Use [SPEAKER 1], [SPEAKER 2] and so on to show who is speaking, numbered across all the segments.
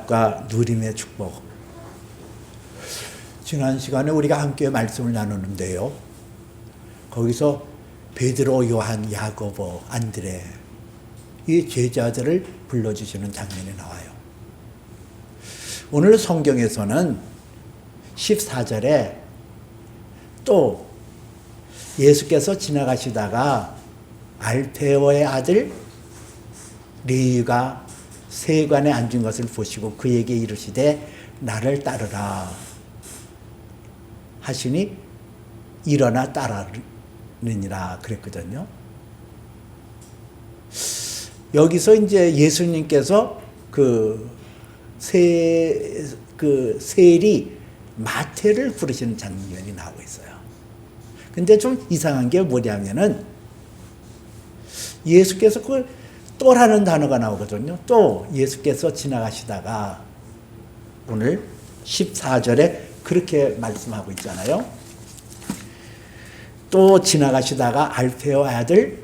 [SPEAKER 1] 응답과 누림의 축복. 지난 시간에 우리가 함께 말씀을 나누는데요. 거기서 베드로, 요한, 야고보, 안드레 이 제자들을 불러주시는 장면이 나와요. 오늘 성경에서는 14절에 또 예수께서 지나가시다가 알페오의 아들 레위가 세관에 앉은 것을 보시고 그에게 이르시되 나를 따르라 하시니 일어나 따르느니라 그랬거든요. 여기서 이제 예수님께서 세리 마태를 부르시는 장면이 나오고 있어요. 근데 좀 이상한 게 뭐냐면은 예수께서 그걸 또라는 단어가 나오거든요. 또 예수께서 지나가시다가 오늘 14절에 그렇게 말씀하고 있잖아요. 또 지나가시다가 알페오 아들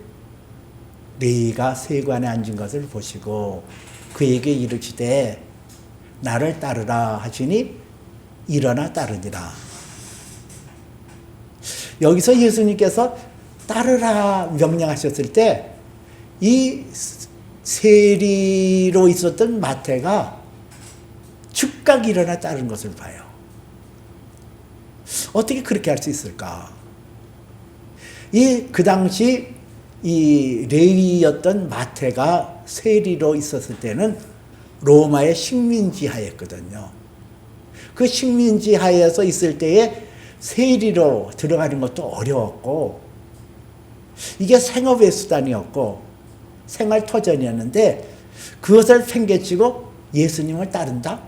[SPEAKER 1] 레위가 세관에 앉은 것을 보시고 그에게 이르시되 나를 따르라 하시니 일어나 따르니라. 여기서 예수님께서 따르라 명령하셨을 때 이 세리로 있었던 마태가 즉각 일어나 따른 것을 봐요. 어떻게 그렇게 할 수 있을까? 그 당시 이 레위였던 마태가 세리로 있었을 때는 로마의 식민지 하였거든요. 그 식민지 하에서 있을 때에 세리로 들어가는 것도 어려웠고 이게 생업의 수단이었고 생활터전이었는데 그것을 팽개치고 예수님을 따른다?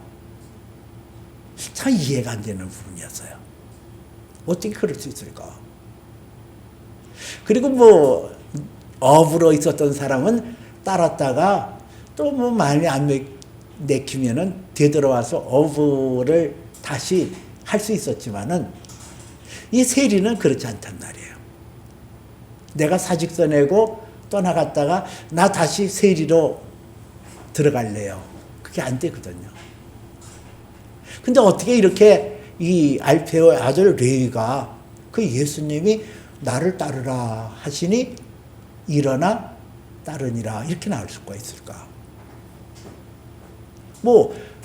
[SPEAKER 1] 참 이해가 안 되는 부분이었어요. 어떻게 그럴 수 있을까? 그리고 업으로 있었던 사람은 따랐다가 또 마음이 안 내키면은 되돌아와서 업을 다시 할 수 있었지만은 이 세리는 그렇지 않단 말이에요. 내가 사직서 내고 떠나갔다가 나 다시 세리로 들어갈래요. 그게 안 되거든요. 근데 어떻게 이렇게 이 알페오 아들 레위가 그 예수님이 나를 따르라 하시니 일어나 따르니라 이렇게 나올 수가 있을까?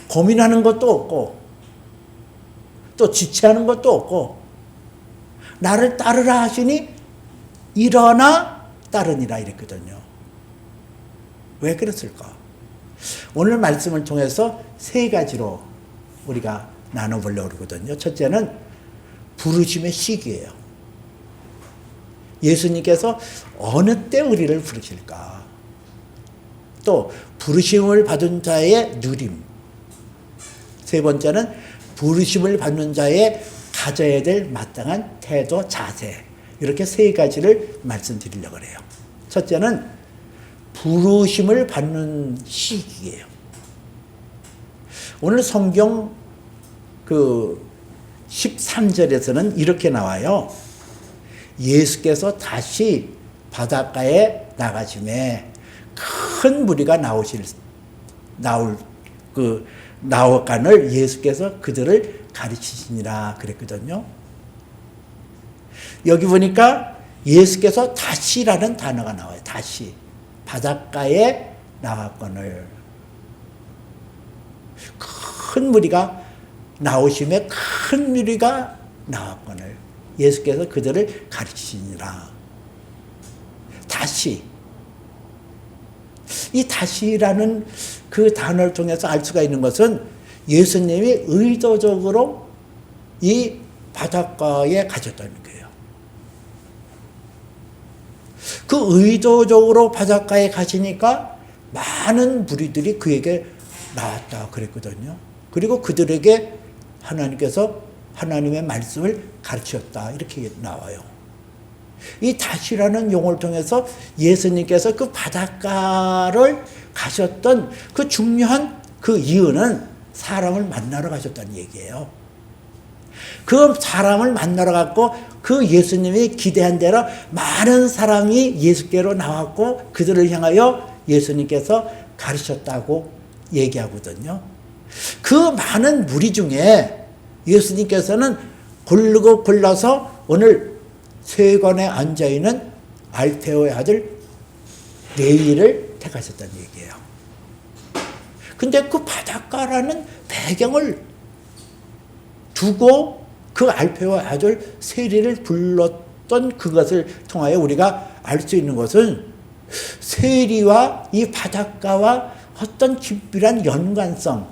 [SPEAKER 1] 고민하는 것도 없고 또 지체하는 것도 없고 나를 따르라 하시니 일어나 따르니라 이랬거든요. 왜 그랬을까? 오늘 말씀을 통해서 세 가지로 우리가 나눠보려고 그러거든요. 첫째는 부르심의 시기예요. 예수님께서 어느 때 우리를 부르실까? 또 부르심을 받은 자의 누림. 세 번째는 부르심을 받는 자의 가져야 될 마땅한 태도, 자세. 이렇게 세 가지를 말씀드리려고 해요. 첫째는 부르심을 받는 시기예요. 오늘 성경 13절에서는 이렇게 나와요. 예수께서 다시 바닷가에 나가심에 큰 무리가 나오간을 예수께서 그들을 가르치시니라 그랬거든요. 여기 보니까 예수께서 다시라는 단어가 나와요. 다시. 바닷가에 나갔거늘. 큰 무리가 나오심에 큰 무리가 나왔거늘. 예수께서 그들을 가르치시니라. 다시. 이 다시라는 그 단어를 통해서 알 수가 있는 것은 예수님이 의도적으로 이 바닷가에 가셨다는 거예요. 그 의도적으로 바닷가에 가시니까 많은 무리들이 그에게 나왔다 그랬거든요. 그리고 그들에게 하나님께서 하나님의 말씀을 가르쳤다 이렇게 나와요. 이 다시라는 용어를 통해서 예수님께서 그 바닷가를 가셨던 그 중요한 그 이유는 사람을 만나러 가셨다는 얘기예요. 그 사람을 만나러 갔고 그 예수님이 기대한 대로 많은 사람이 예수께로 나왔고 그들을 향하여 예수님께서 가르쳤다고 얘기하거든요. 그 많은 무리 중에 예수님께서는 고르고 골라서 오늘 세관에 앉아있는 알페오의 아들 레위를 택하셨다는 얘기예요. 근데 그 바닷가라는 배경을 두고 그 알페오의 아들 세리를 불렀던 그것을 통하여 우리가 알 수 있는 것은 세리와 이 바닷가와 어떤 깊이란 연관성,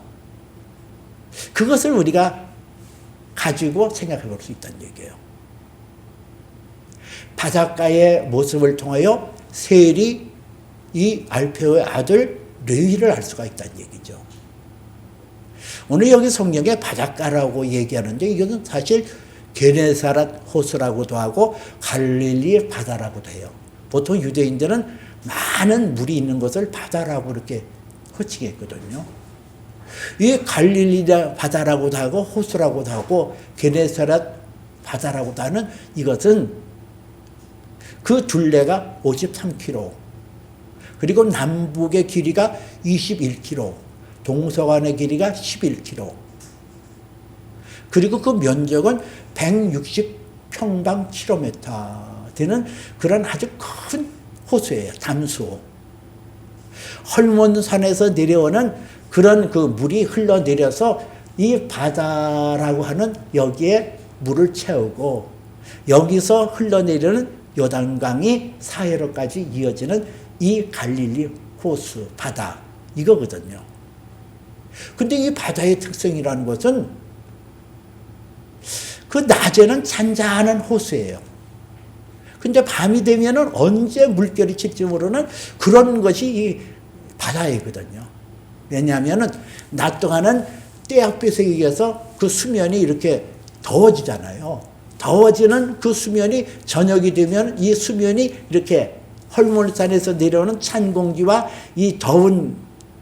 [SPEAKER 1] 그것을 우리가 가지고 생각해 볼 수 있다는 얘기예요. 바닷가의 모습을 통하여 세리, 이 알페오의 아들 레위를 알 수가 있다는 얘기죠. 오늘 여기 성경에 바닷가라고 얘기하는데 이것은 사실 게네사렛 호수라고도 하고 갈릴리 바다라고도 해요. 보통 유대인들은 많은 물이 있는 것을 바다라고 이렇게 호칭 했거든요. 이 갈릴리 바다라고도 하고 호수라고도 하고 게네사렛 바다라고도 하는 이것은 그 둘레가 53km, 그리고 남북의 길이가 21km, 동서간의 길이가 11km, 그리고 그 면적은 160평방킬로미터 되는 그런 아주 큰 호수예요. 담수. 헐몬산에서 내려오는 그런 그 물이 흘러내려서 이 바다라고 하는 여기에 물을 채우고 여기서 흘러내리는 요단강이 사해로까지 이어지는 이 갈릴리 호수, 바다, 이거거든요. 근데 이 바다의 특성이라는 것은 그 낮에는 잔잔한 호수예요. 근데 밤이 되면은 언제 물결이 칠지 모르는 그런 것이 이 바다이거든요. 왜냐하면은 낮 동안은 떼약볕에 의해서 그 수면이 이렇게 더워지잖아요. 더워지는 그 수면이 저녁이 되면 이 수면이 이렇게 헐몬산에서 내려오는 찬 공기와 이 더운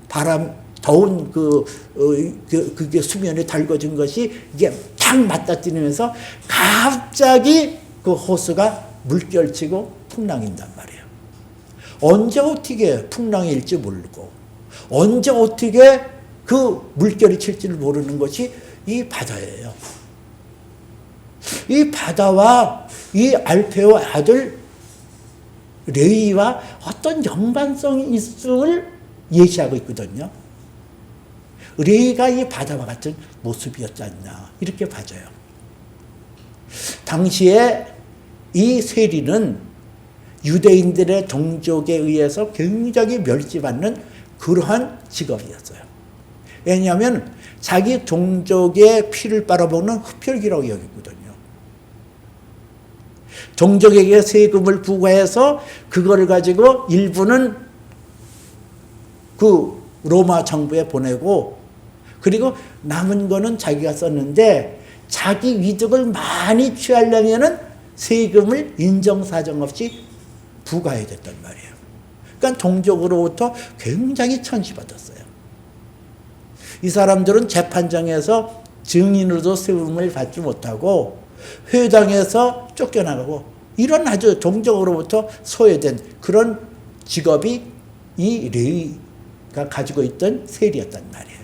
[SPEAKER 1] 바람, 더운 그게 수면에 달궈진 것이 이게 탁 맞닥뜨리면서 갑자기 그 호수가 물결치고 풍랑인단 말이에요. 언제 어떻게 풍랑이 일지 모르고 언제 어떻게 그 물결이 칠지를 모르는 것이 이 바다예요. 이 바다와 이 알페오 아들 레위와 어떤 연관성이 있음을 예시하고 있거든요. 레위가 이 바다와 같은 모습이었지 않나 이렇게 봐져요. 당시에 이 세리는 유대인들의 동족에 의해서 굉장히 멸시받는 그러한 직업이었어요. 왜냐하면 자기 동족의 피를 빨아먹는 흡혈귀라고 여겼거든요. 동족에게 세금을 부과해서 그거를 가지고 일부는 그 로마 정부에 보내고 그리고 남은 거는 자기가 썼는데 자기 이득을 많이 취하려면은 세금을 인정사정 없이 부과해야 됐단 말이에요. 그러니까 동족으로부터 굉장히 천시받았어요. 이 사람들은 재판장에서 증인으로도 세움을 받지 못하고 회당에서 쫓겨나가고 이런 아주 동족으로부터 소외된 그런 직업이 이 레위가 가지고 있던 세리였단 말이에요.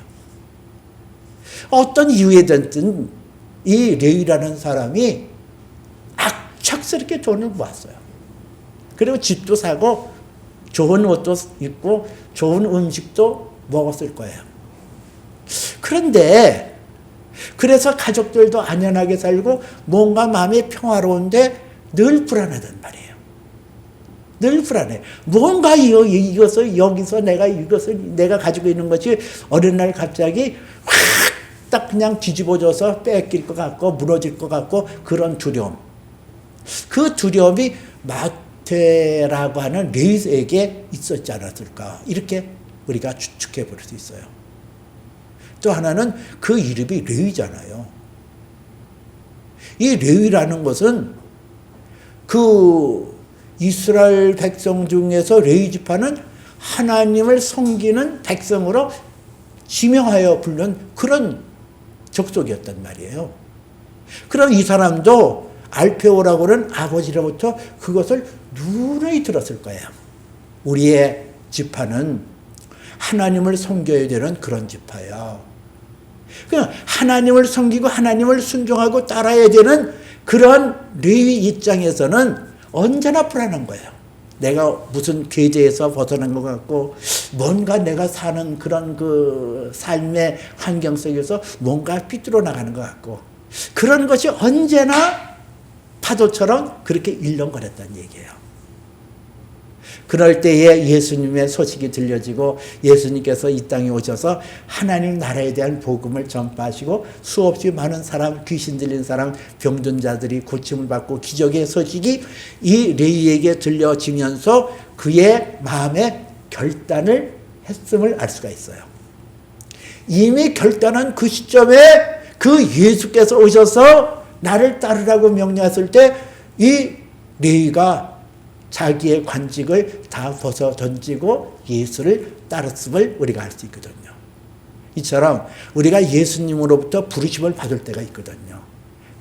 [SPEAKER 1] 어떤 이유에든 이 레위라는 사람이 악착스럽게 돈을 모았어요. 그리고 집도 사고 좋은 옷도 입고 좋은 음식도 먹었을 거예요. 그런데 그래서 가족들도 안연하게 살고 뭔가 마음이 평화로운데 늘 불안하단 말이에요. 늘 불안해. 뭔가 이것을 여기서 이것을 내가 가지고 있는 것이 어느 날 갑자기 확 딱 그냥 뒤집어져서 뺏길 것 같고 무너질 것 같고 그런 두려움. 그 두려움이 마태라고 하는 레위에게 있었지 않았을까 이렇게 우리가 추측해 볼 수 있어요. 또 하나는 그 이름이 레위잖아요. 이 레위라는 것은 그 이스라엘 백성 중에서 레위 지파는 하나님을 섬기는 백성으로 지명하여 부른 그런 족속이었단 말이에요. 그럼 이 사람도 알페오라고 하는 아버지로부터 그것을 누누이 들었을 거예요. 우리의 지파는 하나님을 섬겨야 되는 그런 지파야. 그냥 하나님을 섬기고 하나님을 순종하고 따라야 되는 그런 레위 입장에서는 언제나 불안한 거예요. 내가 무슨 궤제에서 벗어난 것 같고 뭔가 내가 사는 그런 그 삶의 환경 속에서 뭔가 삐뚤어 나가는 것 같고 그런 것이 언제나 파도처럼 그렇게 일렁거렸다는 얘기예요. 그럴 때에 예수님의 소식이 들려지고 예수님께서 이 땅에 오셔서 하나님 나라에 대한 복음을 전파하시고 수없이 많은 사람, 귀신 들린 사람, 병든 자들이 고침을 받고 기적의 소식이 이 레위에게 들려지면서 그의 마음에 결단을 했음을 알 수가 있어요. 이미 결단한 그 시점에 그 예수께서 오셔서 나를 따르라고 명령했을 때 이 레위가 자기의 관직을 다 벗어 던지고 예수를 따랐음을 우리가 알 수 있거든요. 이처럼 우리가 예수님으로부터 부르심을 받을 때가 있거든요.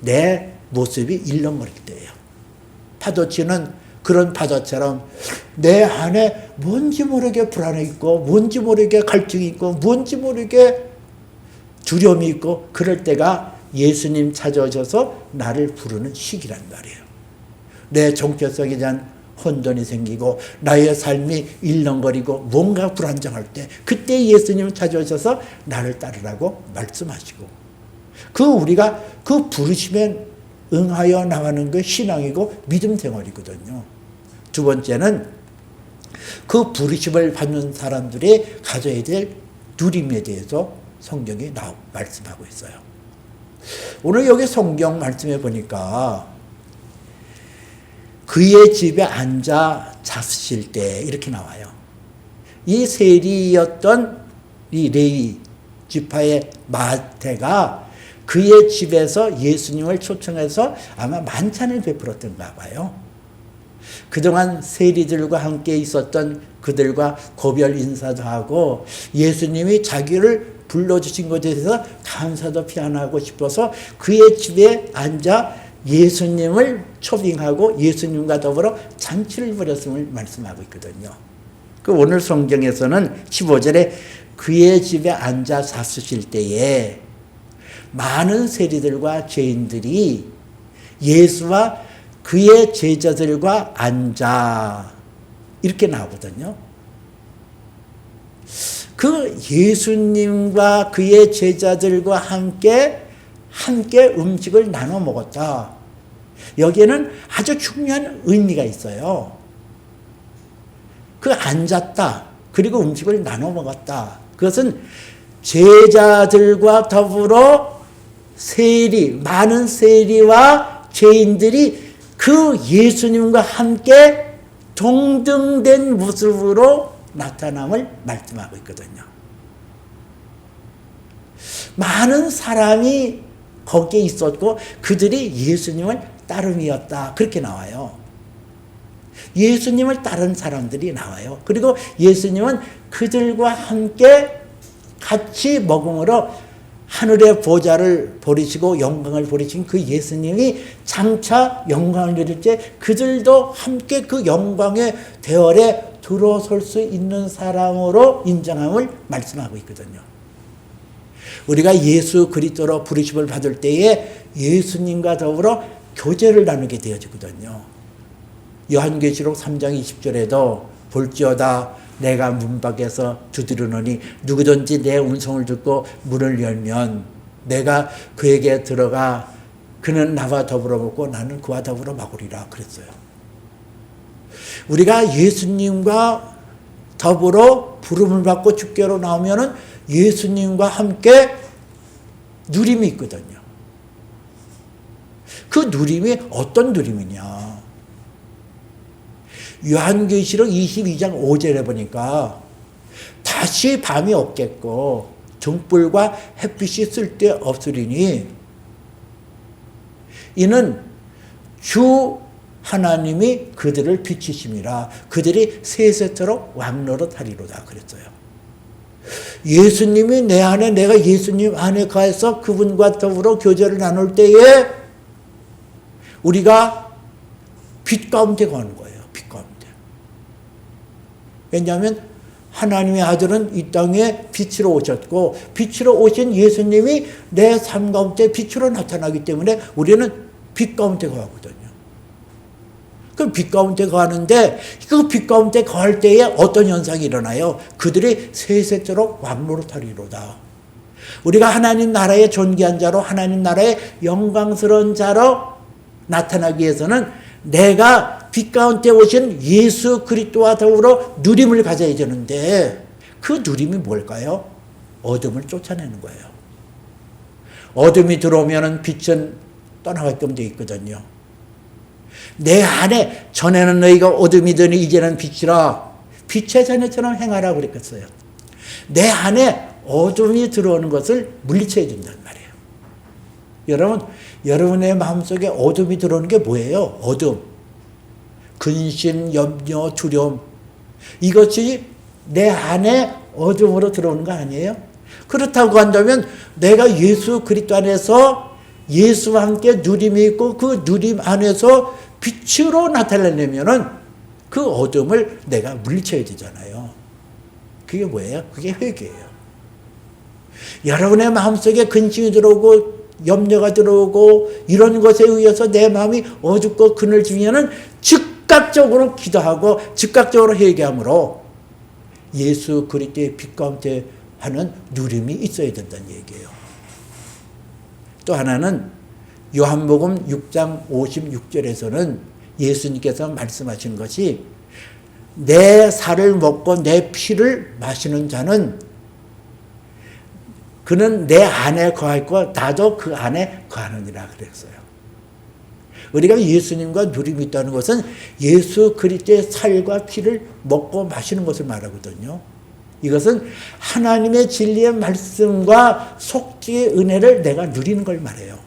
[SPEAKER 1] 내 모습이 일렁거릴 때예요. 파도치는 그런 파도처럼 내 안에 뭔지 모르게 불안이 있고 뭔지 모르게 갈증이 있고 뭔지 모르게 두려움이 있고 그럴 때가 예수님 찾아오셔서 나를 부르는 시기란 말이에요. 내 정체성에 대한 혼돈이 생기고 나의 삶이 일렁거리고 뭔가 불안정할 때 그때 예수님을 찾아오셔서 나를 따르라고 말씀하시고 우리가 그 부르심에 응하여 나가는 게 신앙이고 믿음 생활이거든요. 두 번째는 그 부르심을 받는 사람들이 가져야 될 누림에 대해서 성경이 말씀하고 있어요. 오늘 여기 성경 말씀해 보니까 그의 집에 앉아 잤으실 때 이렇게 나와요. 이 세리였던 이 레위 지파의 마태가 그의 집에서 예수님을 초청해서 아마 만찬을 베풀었던가 봐요. 그동안 세리들과 함께 있었던 그들과 고별 인사도 하고 예수님이 자기를 불러주신 것에 대해서 감사도 표현하고 싶어서 그의 집에 앉아 예수님을 초빙하고 예수님과 더불어 잔치를 벌였음을 말씀하고 있거든요. 그 오늘 성경에서는 15절에 그의 집에 앉아 잤으실 때에 많은 세리들과 죄인들이 예수와 그의 제자들과 앉아 이렇게 나오거든요. 그 예수님과 그의 제자들과 함께 음식을 나눠 먹었다. 여기에는 아주 중요한 의미가 있어요. 그 앉았다. 그리고 음식을 나눠 먹었다. 그것은 제자들과 더불어 많은 세리와 죄인들이 그 예수님과 함께 동등된 모습으로 나타남을 말씀하고 있거든요. 많은 사람이 거기에 있었고 그들이 예수님을 따름이었다. 그렇게 나와요. 예수님을 따른 사람들이 나와요. 그리고 예수님은 그들과 함께 같이 먹음으로 하늘의 보좌를 버리시고 영광을 버리신 그 예수님이 장차 영광을 누릴 때 그들도 함께 그 영광의 대열에 들어설 수 있는 사람으로 인정함을 말씀하고 있거든요. 우리가 예수 그리스도로 부르심을 받을 때에 예수님과 더불어 교제를 나누게 되어지거든요. 요한계시록 3장 20절에도 볼지어다 내가 문 밖에서 두드리노니 누구든지 내 음성을 듣고 문을 열면 내가 그에게 들어가 그는 나와 더불어 먹고 나는 그와 더불어 먹으리라 그랬어요. 우리가 예수님과 더불어 부름을 받고 주께로 나오면은 예수님과 함께 누림이 있거든요. 그 누림이 어떤 누림이냐? 요한계시록 22장 5절에 보니까 다시 밤이 없겠고 등불과 햇빛이 쓸데없으리니 이는 주 하나님이 그들을 비치심이라 그들이 세세토록 왕노릇하리로다 그랬어요. 예수님이 내 안에 내가 예수님 안에 가서 그분과 더불어 교제를 나눌 때에 우리가 빛 가운데 가는 거예요. 빛 가운데. 왜냐하면 하나님의 아들은 이 땅에 빛으로 오셨고 빛으로 오신 예수님이 내 삶 가운데 빛으로 나타나기 때문에 우리는 빛 가운데 거하거든요. 그 빛 가운데 거하는데 그 빛 가운데 거할 때에 어떤 현상이 일어나요? 그들이 세세토록 왕노릇하리로다. 우리가 하나님 나라의 존귀한 자로 하나님 나라의 영광스러운 자로 나타나기 위해서는 내가 빛 가운데 오신 예수 그리스도와 더불어 누림을 가져야 되는데 그 누림이 뭘까요? 어둠을 쫓아내는 거예요. 어둠이 들어오면 빛은 떠나가게끔 되어 있거든요. 내 안에 전에는 너희가 어둠이더니 이제는 빛이라 빛의 자녀처럼 행하라고 그랬겠어요. 내 안에 어둠이 들어오는 것을 물리쳐야 된단 말이에요. 여러분, 여러분의 마음속에 어둠이 들어오는 게 뭐예요? 어둠. 근심, 염려, 두려움. 이것이 내 안에 어둠으로 들어오는 거 아니에요? 그렇다고 한다면 내가 예수 그리스도 안에서 예수와 함께 누림이 있고 그 누림 안에서 빛으로 나타내려면은 그 어둠을 내가 물리쳐야 되잖아요. 그게 뭐예요? 그게 회개예요. 여러분의 마음속에 근심이 들어오고 염려가 들어오고 이런 것에 의해서 내 마음이 어둡고 그늘지면은 즉각적으로 기도하고 즉각적으로 회개함으로 예수 그리스도의 빛 가운데 하는 누림이 있어야 된다는 얘기예요. 또 하나는 요한복음 6장 56절에서는 예수님께서 말씀하신 것이 내 살을 먹고 내 피를 마시는 자는 그는 내 안에 거하고 나도 그 안에 거하느니라 그랬어요. 우리가 예수님과 누림이 있다는 것은 예수 그리스도의 살과 피를 먹고 마시는 것을 말하거든요. 이것은 하나님의 진리의 말씀과 속죄의 은혜를 내가 누리는 걸 말해요.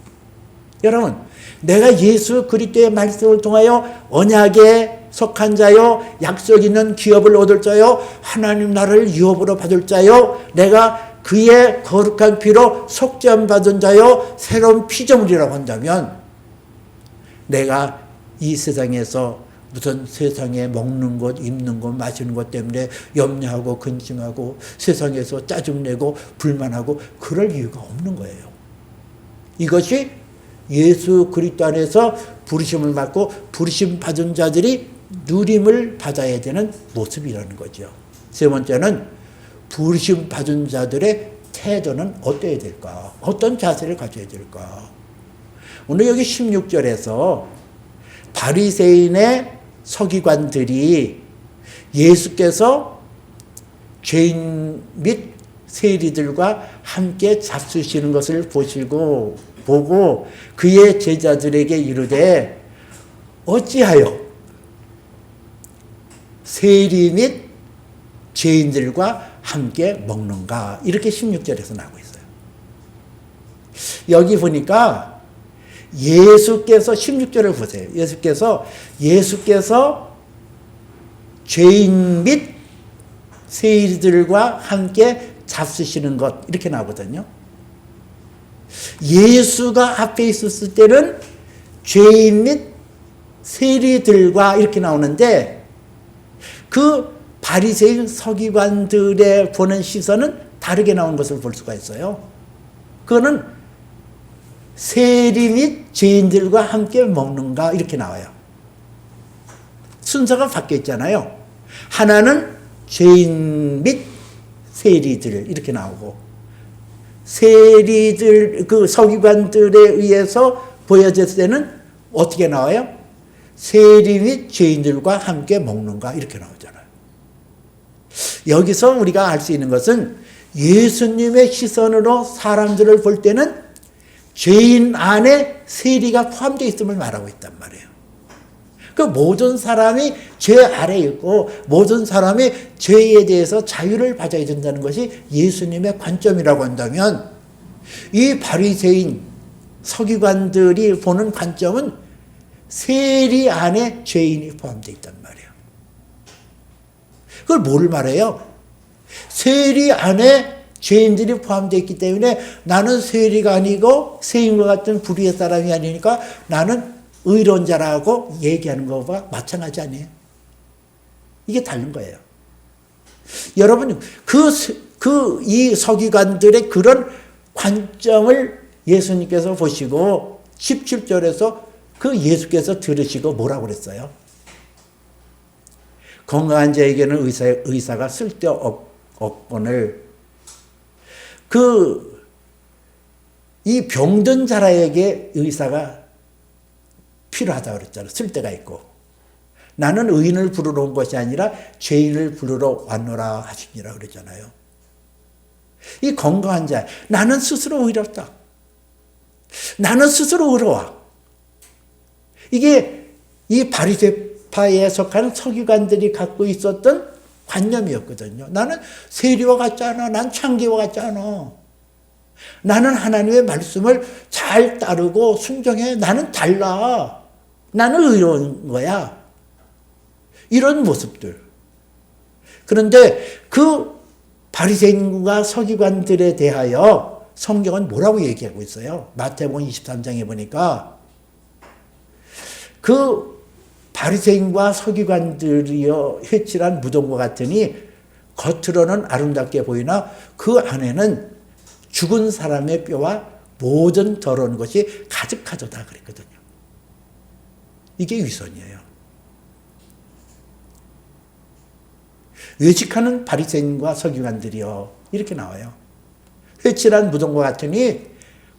[SPEAKER 1] 여러분, 내가 예수 그리스도의 말씀을 통하여 언약에 속한 자요, 약속 있는 기업을 얻을 자요, 하나님 나라를 유업으로 받을 자요, 내가 그의 거룩한 피로 속죄함 받은 자요, 새로운 피조물이라고 한다면 내가 이 세상에서 무슨 세상에 먹는 것, 입는 것, 마시는 것 때문에 염려하고 근심하고 세상에서 짜증내고 불만하고 그럴 이유가 없는 거예요. 이것이 예수 그리스도 안에서 부르심을 받고 부르심 받은 자들이 누림을 받아야 되는 모습이라는 거죠. 세 번째는 부르심 받은 자들의 태도는 어때야 될까? 어떤 자세를 가져야 될까? 오늘 여기 16절에서 바리새인의 서기관들이 예수께서 죄인 및 세리들과 함께 잡수시는 것을 보고 그의 제자들에게 이르되 어찌하여 세리 및 죄인들과 함께 먹는가? 이렇게 16절에서 나오고 있어요. 여기 보니까 예수께서 16절을 보세요. 예수께서 죄인 및 세리들과 함께 잡수시는 것 이렇게 나오거든요. 예수가 앞에 있었을 때는 죄인 및 세리들과 이렇게 나오는데 그 바리새인 서기관들의 보는 시선은 다르게 나온 것을 볼 수가 있어요. 그거는 세리 및 죄인들과 함께 먹는가 이렇게 나와요. 순서가 바뀌어 있잖아요. 하나는 죄인 및 세리들 이렇게 나오고 세리들 그 서기관들에 의해서 보여졌을 때는 어떻게 나와요? 세리 및 죄인들과 함께 먹는가 이렇게 나오잖아요. 여기서 우리가 알 수 있는 것은 예수님의 시선으로 사람들을 볼 때는 죄인 안에 세리가 포함되어 있음을 말하고 있단 말이에요. 그 모든 사람이 죄 아래에 있고 모든 사람이 죄에 대해서 자유를 받아야 된다는 것이 예수님의 관점이라고 한다면 이 바리새인 서기관들이 보는 관점은 세리 안에 죄인이 포함되어 있단 말이에요. 그걸 뭘 말해요? 세리 안에 죄인들이 포함되어 있기 때문에 나는 세리가 아니고 세인과 같은 불의의 사람이 아니니까 나는 의로운 자라고 얘기하는 것과 마찬가지 아니에요. 이게 다른 거예요. 여러분, 이 서기관들의 그런 관점을 예수님께서 보시고 17절에서 그 예수께서 들으시고 뭐라고 그랬어요? 건강한 자에게는 의사가 쓸데없거늘 이 병든 자라에게 의사가 필요하다고 그랬잖아요. 쓸데가 있고. 나는 의인을 부르러 온 것이 아니라 죄인을 부르러 왔노라 하시니라 그랬잖아요. 이 건강한 자, 나는 스스로 의롭다. 나는 스스로 의로워. 이게 이 바리새파에 속한 서기관들이 갖고 있었던 관념이었거든요. 나는 세리와 같지 않아. 난 창기와 같지 않아. 나는 하나님의 말씀을 잘 따르고 순종해. 나는 달라. 나는 의로운 거야. 이런 모습들. 그런데 그 바리새인과 서기관들에 대하여 성경은 뭐라고 얘기하고 있어요? 마태복음 23장에 보니까 그 바리새인과 서기관들이여 회칠한 무덤과 같으니 겉으로는 아름답게 보이나 그 안에는 죽은 사람의 뼈와 모든 더러운 것이 가득하도다 그랬거든요. 이게 위선이에요. 외식하는 바리새인과 서기관들이여 이렇게 나와요. 회칠한 무덤과 같으니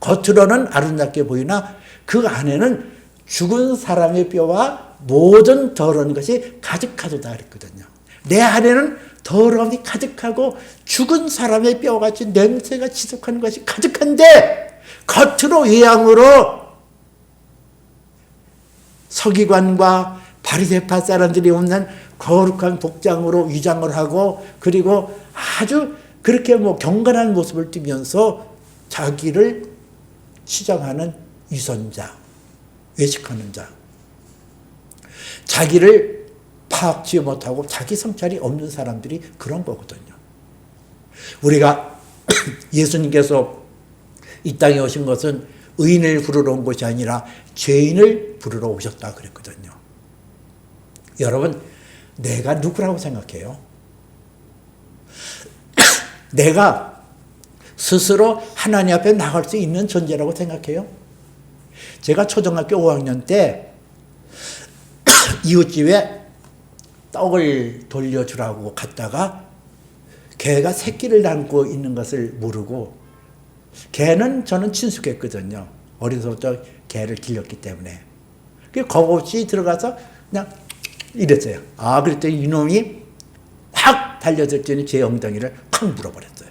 [SPEAKER 1] 겉으로는 아름답게 보이나 그 안에는 죽은 사람의 뼈와 모든 더러운 것이 가득하도다 그랬거든요. 내 안에는 더러움이 가득하고 죽은 사람의 뼈같이 냄새가 지속하는 것이 가득한데 겉으로 외양으로 서기관과 바리새파 사람들이 없는 거룩한 복장으로 위장을 하고 그리고 아주 그렇게 경건한 모습을 띠면서 자기를 치장하는 위선자, 외식하는 자, 자기를 파악지 못하고 자기 성찰이 없는 사람들이 그런 거거든요. 우리가 예수님께서 이 땅에 오신 것은 의인을 부르러 온 것이 아니라 죄인을 부르러 오셨다 그랬거든요. 여러분, 내가 누구라고 생각해요? 내가 스스로 하나님 앞에 나갈 수 있는 존재라고 생각해요? 제가 초등학교 5학년 때 이웃집에 떡을 돌려주라고 갔다가 개가 새끼를 낳고 있는 것을 모르고 개는 저는 친숙했거든요. 어려서부터 개를 길렀기 때문에. 겁없이 들어가서 그냥 이랬어요. 그랬더니 이놈이 확 달려들더니 제 엉덩이를 확 물어버렸어요.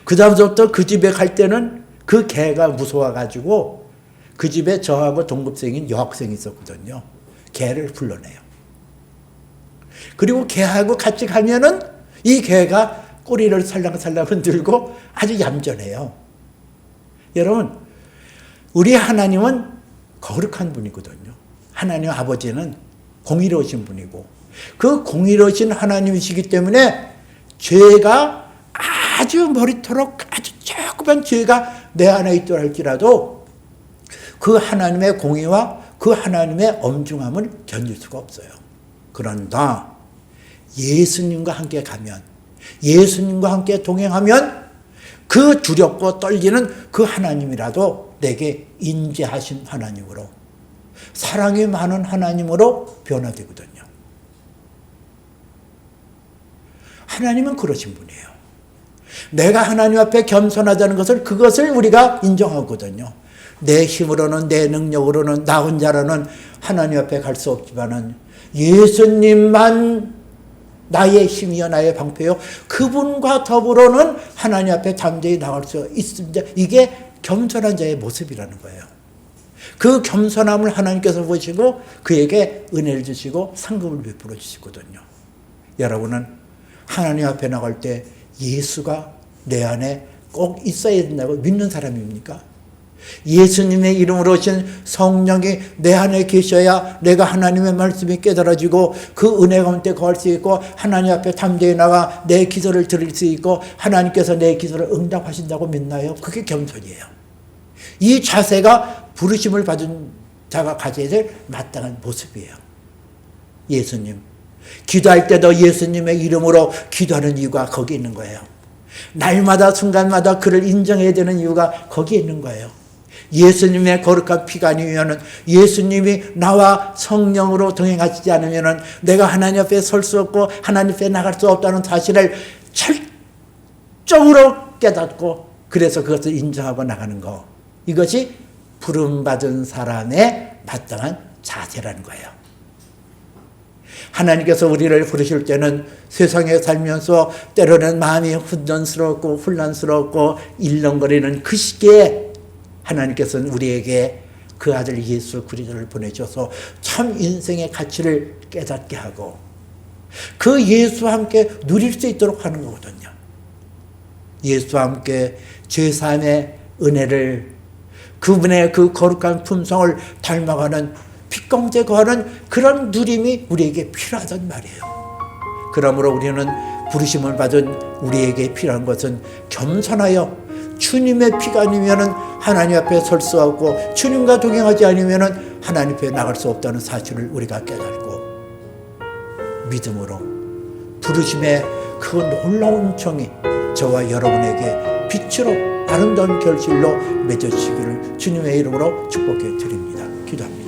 [SPEAKER 1] 그 다음부터 그 집에 갈 때는 그 개가 무서워가지고 그 집에 저하고 동급생인 여학생이 있었거든요. 개를 불러내요. 그리고 개하고 같이 가면은 이 개가 꼬리를 살랑살랑 흔들고 아주 얌전해요. 여러분, 우리 하나님은 거룩한 분이거든요. 하나님 아버지는 공의로우신 분이고 그 공의로우신 하나님이시기 때문에 죄가 아주 머리토록 아주 조그만 죄가 내 안에 있더라 할지라도 그 하나님의 공의와 그 하나님의 엄중함을 견딜 수가 없어요. 그런다 예수님과 함께 가면, 예수님과 함께 동행하면 그 두렵고 떨리는 그 하나님이라도 내게 인재하신 하나님으로, 사랑이 많은 하나님으로 변화되거든요. 하나님은 그러신 분이에요. 내가 하나님 앞에 겸손하다는 것을, 그것을 우리가 인정하거든요. 내 힘으로는, 내 능력으로는, 나 혼자로는 하나님 앞에 갈 수 없지만은 예수님만 나의 힘이요 나의 방패요, 그분과 더불어는 하나님 앞에 담대히 나갈 수 있습니다. 이게 겸손한 자의 모습이라는 거예요. 그 겸손함을 하나님께서 보시고 그에게 은혜를 주시고 상급을 베풀어 주시거든요. 여러분은 하나님 앞에 나갈 때 예수가 내 안에 꼭 있어야 된다고 믿는 사람입니까? 예수님의 이름으로 오신 성령이 내 안에 계셔야 내가 하나님의 말씀이 깨달아지고 그 은혜 가운데 거할 수 있고 하나님 앞에 담대히 나가 내 기도를 드릴 수 있고 하나님께서 내 기도를 응답하신다고 믿나요? 그게 겸손이에요. 이 자세가 부르심을 받은 자가 가져야 될 마땅한 모습이에요. 예수님, 기도할 때도 예수님의 이름으로 기도하는 이유가 거기 있는 거예요. 날마다 순간마다 그를 인정해야 되는 이유가 거기에 있는 거예요. 예수님의 거룩한 피가 아니면, 예수님이 나와 성령으로 동행하시지 않으면 내가 하나님 앞에 설 수 없고 하나님 앞에 나갈 수 없다는 사실을 철저으로 깨닫고, 그래서 그것을 인정하고 나가는 거, 이것이 부름받은 사람의 마땅한 자세라는 거예요. 하나님께서 우리를 부르실 때는 세상에 살면서 때로는 마음이 혼돈스럽고 혼란스럽고 일렁거리는 그 시기에 하나님께서는 우리에게 그 아들 예수 그리스도를 보내셔서 참 인생의 가치를 깨닫게 하고 그 예수와 함께 누릴 수 있도록 하는 거거든요. 예수와 함께 죄사함의 은혜를, 그분의 그 거룩한 품성을 닮아가는, 빛광제 거하는 그런 누림이 우리에게 필요하단 말이에요. 그러므로 우리는 부르심을 받은 우리에게 필요한 것은 겸손하여 주님의 피가 아니면 하나님 앞에 설 수 없고, 주님과 동행하지 않으면 하나님 앞에 나갈 수 없다는 사실을 우리가 깨닫고 믿음으로 부르심의 그 놀라운 정이 저와 여러분에게 빛으로 아름다운 결실로 맺어지기를 주님의 이름으로 축복해 드립니다. 기도합니다.